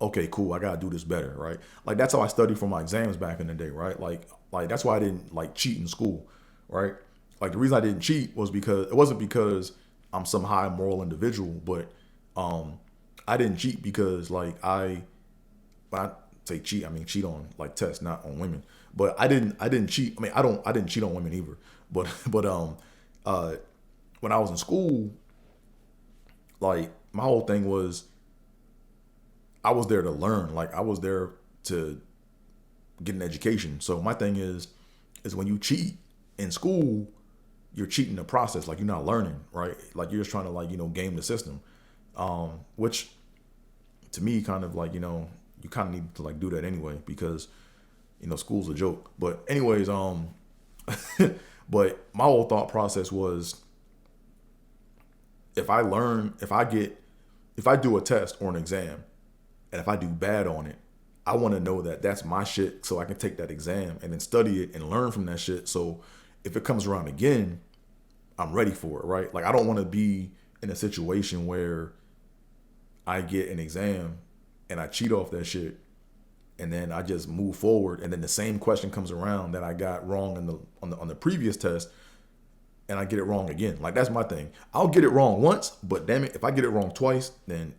Okay, cool, I gotta do this better, right? Like that's how I studied for my exams back in the day, right? Like that's why I didn't like cheat in school. right? Like the reason I didn't cheat was because it wasn't because I'm some high moral individual, but I didn't cheat because like when I say cheat, I mean cheat on like tests, not on women. But I didn't cheat. I mean I didn't cheat on women either. But uh when I was in school, like my whole thing was I was there to learn. Like I was there to get an education. So my thing is when you cheat in school, you're cheating the process. Like you're not learning, right? Like you're just trying to like, game the system. Which to me kind of like, you kind of need to like do that anyway because, school's a joke. But anyways, but my whole thought process was if I do a test or an exam and if I do bad on it, I want to know that that's my shit so I can take that exam and then study it and learn from that shit. So if it comes around again, I'm ready for it, right? Like I don't want to be in a situation where I get an exam and I cheat off that shit and then I just move forward and then the same question comes around that I got wrong on the previous test and I get it wrong again. Like that's my thing. I'll get it wrong once, but damn it, if I get it wrong twice, then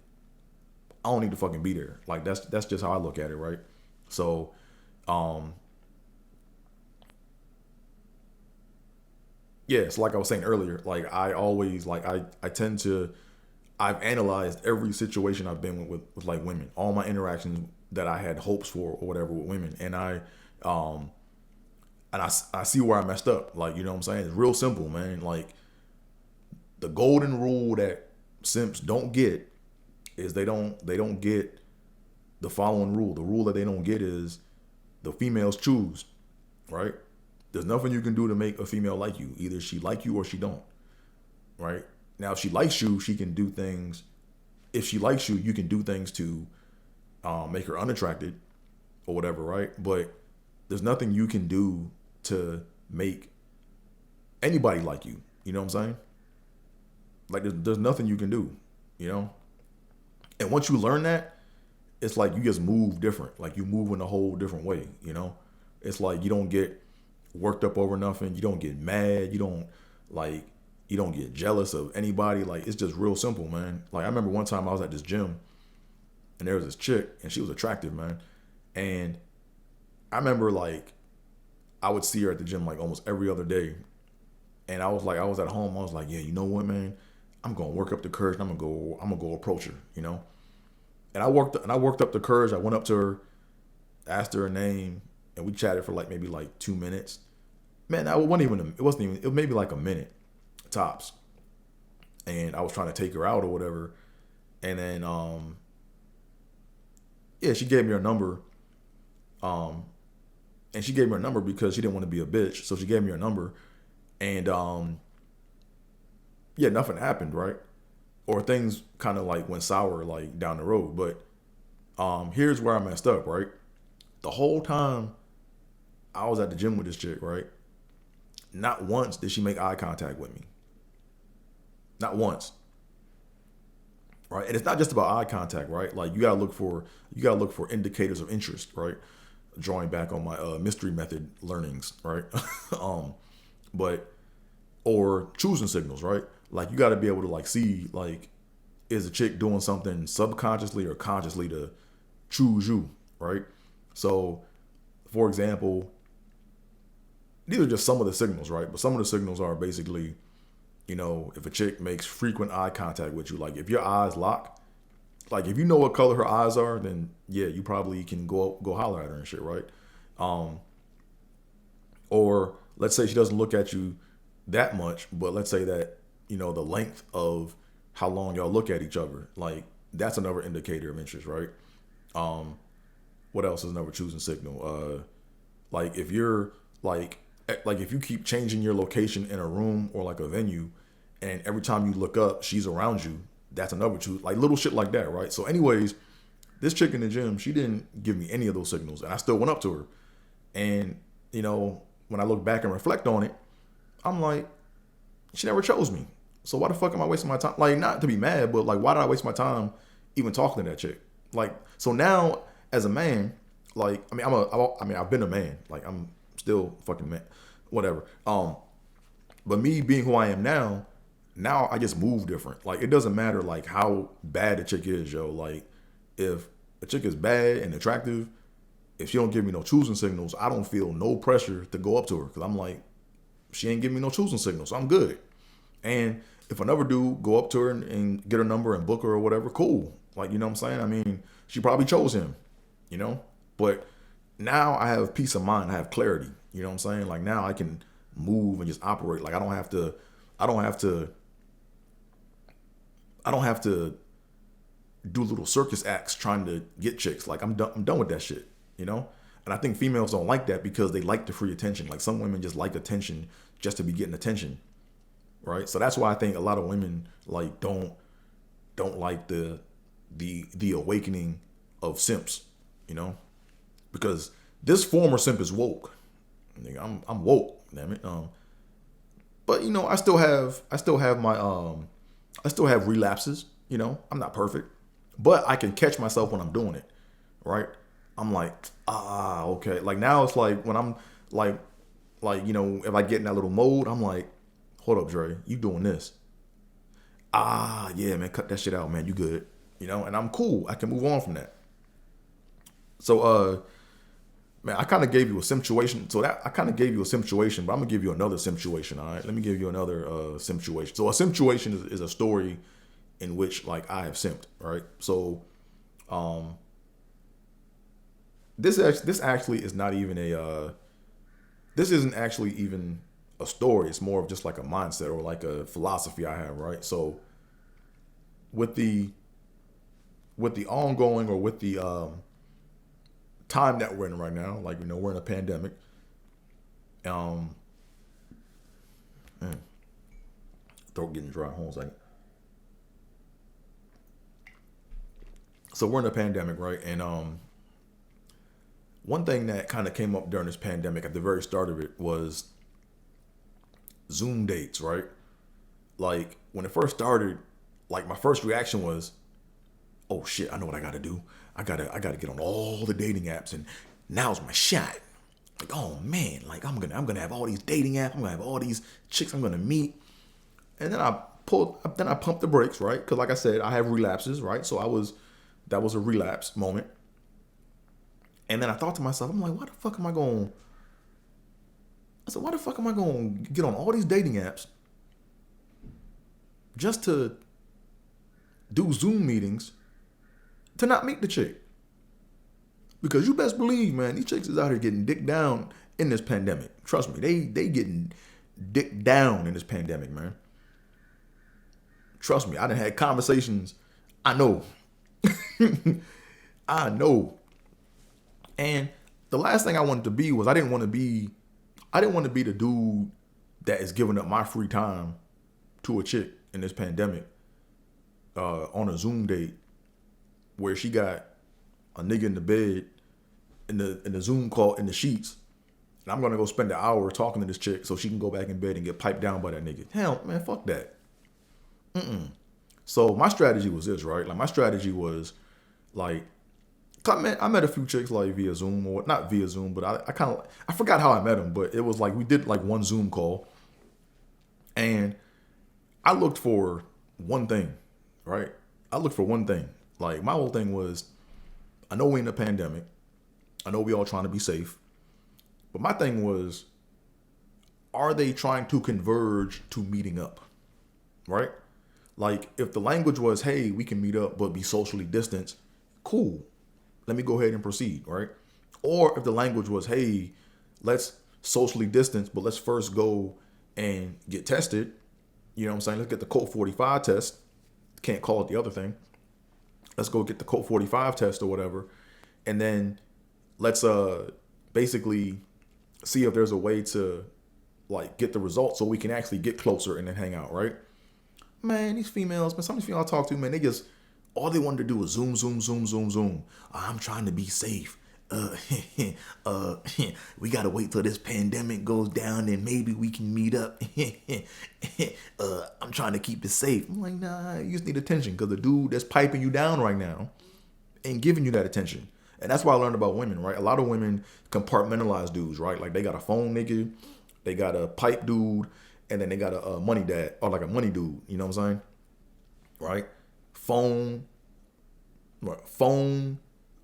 I don't need to fucking be there. Like that's just how I look at it, right? So, yeah, so like I was saying earlier, like I always like I tend to I've analyzed every situation I've been with like women, all my interactions that I had hopes for or whatever with women, and um I see where I messed up. Like you know what I'm saying? It's real simple, man. Like the golden rule that simps don't get is they don't get the following rule. The rule that they don't get is the females choose, right? There's nothing you can do to make a female like you. Either she like you or she don't, right? Now, if she likes you, she can do things. If she likes you, you can do things to make her unattracted or whatever, right? But there's nothing you can do to make anybody like you. You know what I'm saying? Like there's nothing you can do, you know? And once you learn that, it's like you just move different. Like you move in a whole different way, you know? It's like you don't get worked up over nothing. You don't get mad. You don't get jealous of anybody. Like it's just real simple, man. Like I remember one time I was at this gym and there was this chick and she was attractive, man. And I remember like I would see her at the gym like almost every other day. And I was at home. I was like, yeah, you know what, man? I'm gonna work up the courage. And I'm gonna go approach her, you know. And I worked up the courage. I went up to her, asked her name, and we chatted for like maybe like 2 minutes. Man, it was maybe like a minute tops. And I was trying to take her out or whatever. And then yeah, she gave me her number. And she gave me her number because she didn't want to be a bitch. So she gave me her number. And yeah, nothing happened, right? Or things kind of like went sour like down the road. But here's where I messed up, right? The whole time I was at the gym with this chick, right? Not once did she make eye contact with me. Not once. Right? And it's not just about eye contact, right? Like you gotta look for indicators of interest, right? Drawing back on my mystery method learnings, right? But or choosing signals, right? Like you got to be able to like see like is a chick doing something subconsciously or consciously to choose you, right? So, for example, these are just some of the signals, right? But some of the signals are basically, if a chick makes frequent eye contact with you, like if your eyes lock, like if you know what color her eyes are, then yeah, you probably can go holler at her and shit, right? Or let's say she doesn't look at you that much, but let's say that, the length of how long y'all look at each other, like that's another indicator of interest, right? What else is another choosing signal? Like if you're like if you keep changing your location in a room or like a venue, and every time you look up, she's around you, that's another choose, like little shit like that, right? So anyways, this chick in the gym, she didn't give me any of those signals, and I still went up to her. And, when I look back and reflect on it, I'm like, she never chose me. So why the fuck am I wasting my time? Like, not to be mad, but like, why did I waste my time even talking to that chick? Like, so now as a man, like, I've been a man. Like, I'm still fucking man, whatever. But me being who I am now I just move different. Like it doesn't matter like how bad a chick is, yo. Like if a chick is bad and attractive, if she don't give me no choosing signals, I don't feel no pressure to go up to her because I'm like, she ain't giving me no choosing signals, so I'm good. And if another dude go up to her and get her number and book her or whatever, cool. Like, you know what I'm saying? I mean, she probably chose him, you know? But now I have peace of mind. I have clarity. You know what I'm saying? Like now I can move and just operate. Like I don't have to, I don't have to, I don't have to do little circus acts trying to get chicks. Like I'm done with that shit, you know? And I think females don't like that because they like the free attention. Like some women just like attention just to be getting attention. Right? So that's why I think a lot of women like don't like the awakening of simps, you know? Because this former simp is woke. I'm woke, damn it. But you know, I still have my I still have relapses, you know. I'm not perfect, but I can catch myself when I'm doing it, right? I'm like, okay. Like now it's like when I'm like you know, if I get in that little mode, I'm like, hold up, Dre, you doing this? Yeah, man, cut that shit out, man. You good, you know? And I'm cool. I can move on from that. So, man, I kind of gave you a situation. So that I kind of gave you a situation, but I'm gonna give you another situation. All right, let me give you another situation. So a situation is a story in which like I have simped, right? So, this actually is not even a this isn't actually even a story. It's more of just like a mindset or like a philosophy I have, right? So with the ongoing or with the time that we're in right now, like you know, we're in a pandemic. Man, throat getting dry. Hold on a second. So we're in a pandemic, right? And one thing that kind of came up during this pandemic at the very start of it was Zoom dates, right? Like when it first started, like my first reaction was, "Oh shit, I know what I gotta do. I gotta get on all the dating apps, and now's my shot." Like, oh man, like I'm gonna have all these dating apps. I'm gonna have all these chicks I'm gonna meet, and then I pumped the brakes, right? Because like I said, I have relapses, right? So that was a relapse moment, and then I thought to myself, I'm like, why the fuck am I going? I said, why the fuck am I going to get on all these dating apps just to do Zoom meetings to not meet the chick? Because you best believe, man, these chicks is out here getting dick down in this pandemic. Trust me, they getting dick down in this pandemic, man. Trust me, I done had conversations. I know. I know. And the last thing I wanted to be was I didn't want to be the dude that is giving up my free time to a chick in this pandemic on a Zoom date where she got a nigga in the bed in the Zoom call in the sheets, and I'm gonna go spend an hour talking to this chick so she can go back in bed and get piped down by that nigga. Hell, man, fuck that. So my strategy was this, right? Like my strategy was like, I met a few chicks like via Zoom or not via Zoom, but I forgot how I met them, but it was like we did like one Zoom call, and I looked for one thing, right? I looked for one thing. Like my whole thing was, I know we in a pandemic, I know we all trying to be safe, but my thing was, are they trying to converge to meeting up, right? Like if the language was, hey, we can meet up but be socially distanced, cool. Let me go ahead and proceed, right? Or if the language was, hey, let's socially distance, but let's first go and get tested. You know what I'm saying? Let's get the code 45 test. Can't call it the other thing. Let's go get the code 45 test or whatever. And then let's basically see if there's a way to like get the results so we can actually get closer and then hang out, right? Man, these females, man, some of these females I talk to, man, they just, all they wanted to do was zoom, zoom, zoom, zoom, zoom. I'm trying to be safe. We gotta wait till this pandemic goes down and maybe we can meet up. I'm trying to keep it safe. I'm like, nah, you just need attention because the dude that's piping you down right now ain't giving you that attention. And that's why I learned about women, right? A lot of women compartmentalize dudes, right? Like they got a phone nigga, they got a pipe dude, and then they got a money dad or like a money dude. You know what I'm saying? Right? Phone, phone,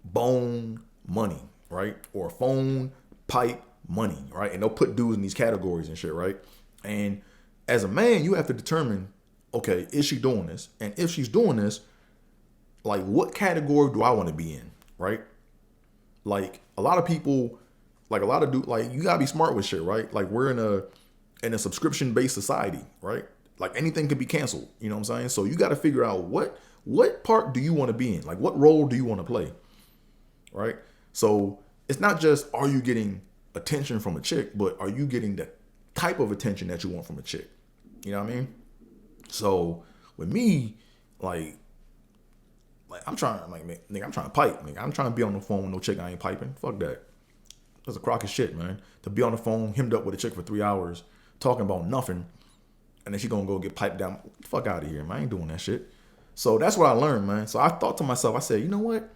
bone, money, right? Or phone, pipe, money, right? And they'll put dudes in these categories and shit, right? And as a man, you have to determine, okay, is she doing this? And if she's doing this, like, what category do I want to be in, right? Like, a lot of people, like a lot of dudes, like, you gotta be smart with shit, right? Like, we're in a subscription based society, right? Like, anything can be canceled. You know what I'm saying? So you got to figure out what part do you want to be in? Like, what role do you want to play? Right? So it's not just, are you getting attention from a chick, but are you getting the type of attention that you want from a chick? You know what I mean? So with me, like I'm trying, like, nigga, I'm trying to pipe. Nigga, I'm trying to be on the phone with no chick I ain't piping. Fuck that. That's a crock of shit, man. To be on the phone, hemmed up with a chick for 3 hours, talking about nothing, and then she gonna go get piped down. Fuck out of here, man. I ain't doing that shit. So that's what I learned, man. So I thought to myself, I said, you know what?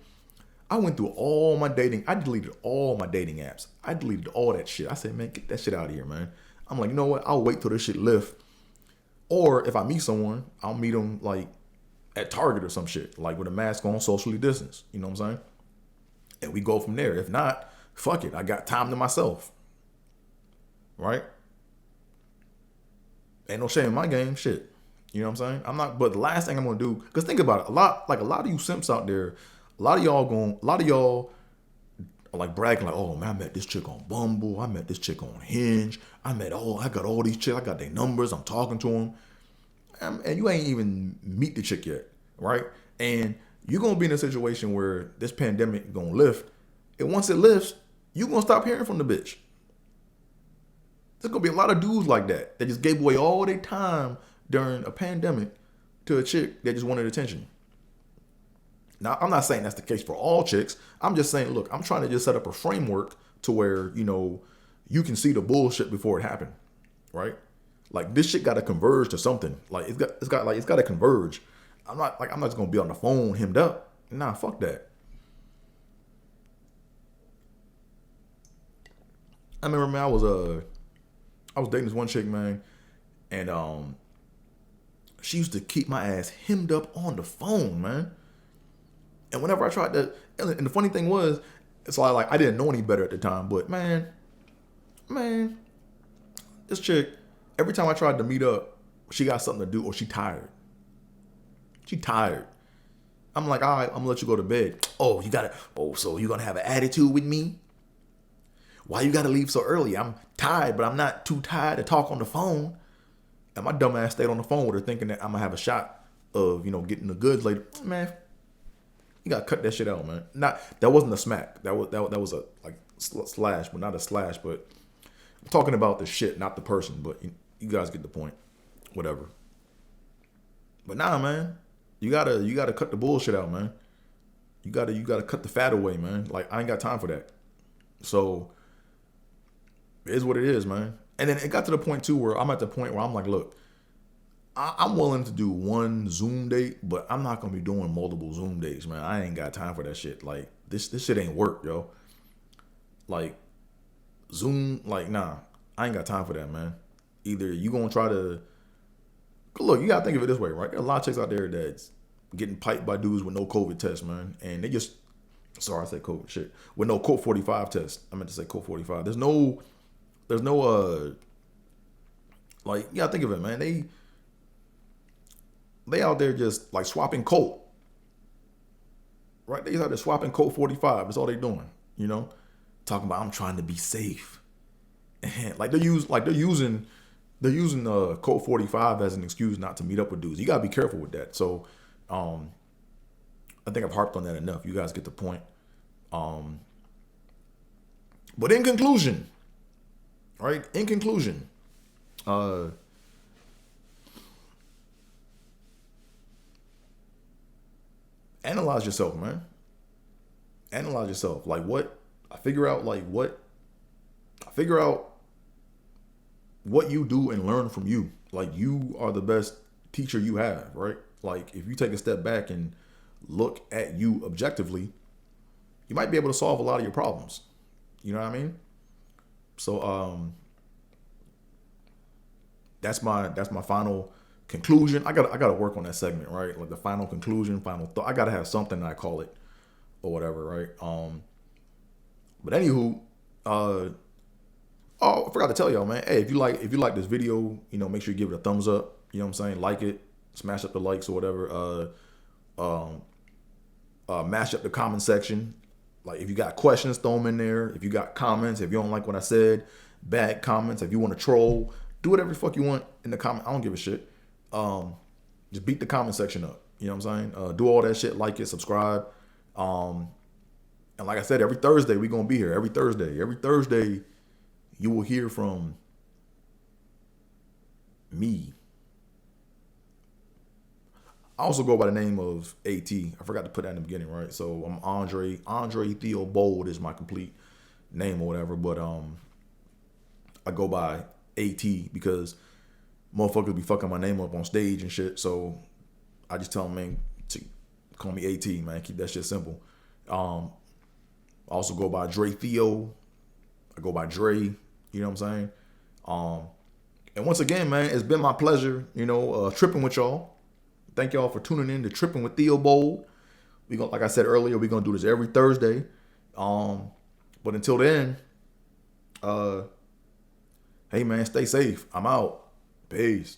I went through all my dating. I deleted all my dating apps. I deleted all that shit. I said, man, get that shit out of here, man. I'm like, you know what? I'll wait till this shit lift. Or if I meet someone, I'll meet them like at Target or some shit, like with a mask on, socially distance. You know what I'm saying? And we go from there. If not, fuck it. I got time to myself. Right? Ain't no shame in my game. Shit. You know what I'm saying? I'm not, but the last thing I'm gonna do, because think about it, a lot of you simps out there, a lot of y'all are like bragging like, oh man, I met this chick on Bumble, I met this chick on Hinge, I got all these chicks, I got their numbers, I'm talking to them. And you ain't even meet the chick yet, right? And you're gonna be in a situation where this pandemic gonna lift, and once it lifts, you gonna stop hearing from the bitch. There's gonna be a lot of dudes like that just gave away all their time during a pandemic to a chick that just wanted attention. Now, I'm not saying that's the case for all chicks. I'm just saying, look, I'm trying to just set up a framework to where, you know, you can see the bullshit before it happened, right? Like, this shit got to converge to something. Like, it's got to converge. I'm not just gonna be on the phone hemmed up. Nah, fuck that. I remember, man, I was dating this one chick, man, and she used to keep my ass hemmed up on the phone, man. And whenever I tried to, and the funny thing was, it's like I didn't know any better at the time, but man, this chick, every time I tried to meet up, she got something to do or she tired. She tired. I'm like, all right, I'm gonna let you go to bed. So you gonna have an attitude with me? Why you gotta leave so early? I'm tired, but I'm not too tired to talk on the phone. And my dumb ass stayed on the phone with her thinking that I'm gonna have a shot of, you know, getting the goods later. Man, you gotta cut that shit out, man. That wasn't a smack. That was a like slash, but not a slash. But I'm talking about the shit, not the person. But you guys get the point. Whatever. But nah, man, you gotta cut the bullshit out, man. You gotta cut the fat away, man. Like, I ain't got time for that. So it is what it is, man. And then it got to the point too where I'm at the point where I'm like, look, I'm willing to do one Zoom date, but I'm not gonna be doing multiple Zoom dates, man. I ain't got time for that shit. Like, this shit ain't work, yo. Like, Zoom, like, nah, I ain't got time for that, man. Either you gonna try to look, you gotta think of it this way, right? There are a lot of chicks out there that's getting piped by dudes with no COVID test, man, and they just, sorry, I said COVID shit, with no code 45 test. I meant to say code 45. There's no like, you gotta think of it, man. They out there just like swapping code, right? They out there swapping code 45. That's all they doing, you know, talking about I'm trying to be safe, and like they're using code 45 as an excuse not to meet up with dudes. You gotta be careful with that. So, I think I've harped on that enough. You guys get the point. But in conclusion, right? In conclusion, analyze yourself, man. Analyze yourself. Like, figure out what you do and learn from you. Like, you are the best teacher you have, right? Like, if you take a step back and look at you objectively, you might be able to solve a lot of your problems. You know what I mean? So, that's my final conclusion. I gotta work on that segment, right? Like the final conclusion, final thought. I gotta have something that I call it or whatever, right? But anywho, oh, I forgot to tell y'all, man. Hey, if you like this video, make sure you give it a thumbs up. You know what I'm saying? Like it, smash up the likes or whatever. Mash up the comment section. Like if you got questions, throw them in there. If you got comments, if you don't like what I said, bad comments. If you want to troll, do whatever the fuck you want in the comment. I don't give a shit. Just beat the comment section up. You know what I'm saying? Do all that shit. Like it, subscribe. And like I said, every Thursday we gonna be here. Every Thursday, you will hear from me. I also go by the name of AT. I forgot to put that in the beginning, right? So I'm Andre Theobold is my complete name or whatever. But I go by AT because motherfuckers be fucking my name up on stage and shit. So I just tell them, man, to call me AT, man. Keep that shit simple. I also go by Dre Theo. I go by Dre. You know what I'm saying? And once again, man, it's been my pleasure, tripping with y'all. Thank y'all for tuning in to Trippin with Theobold. Like I said earlier, we're gonna do this every Thursday. But until then, hey man, stay safe. I'm out. Peace.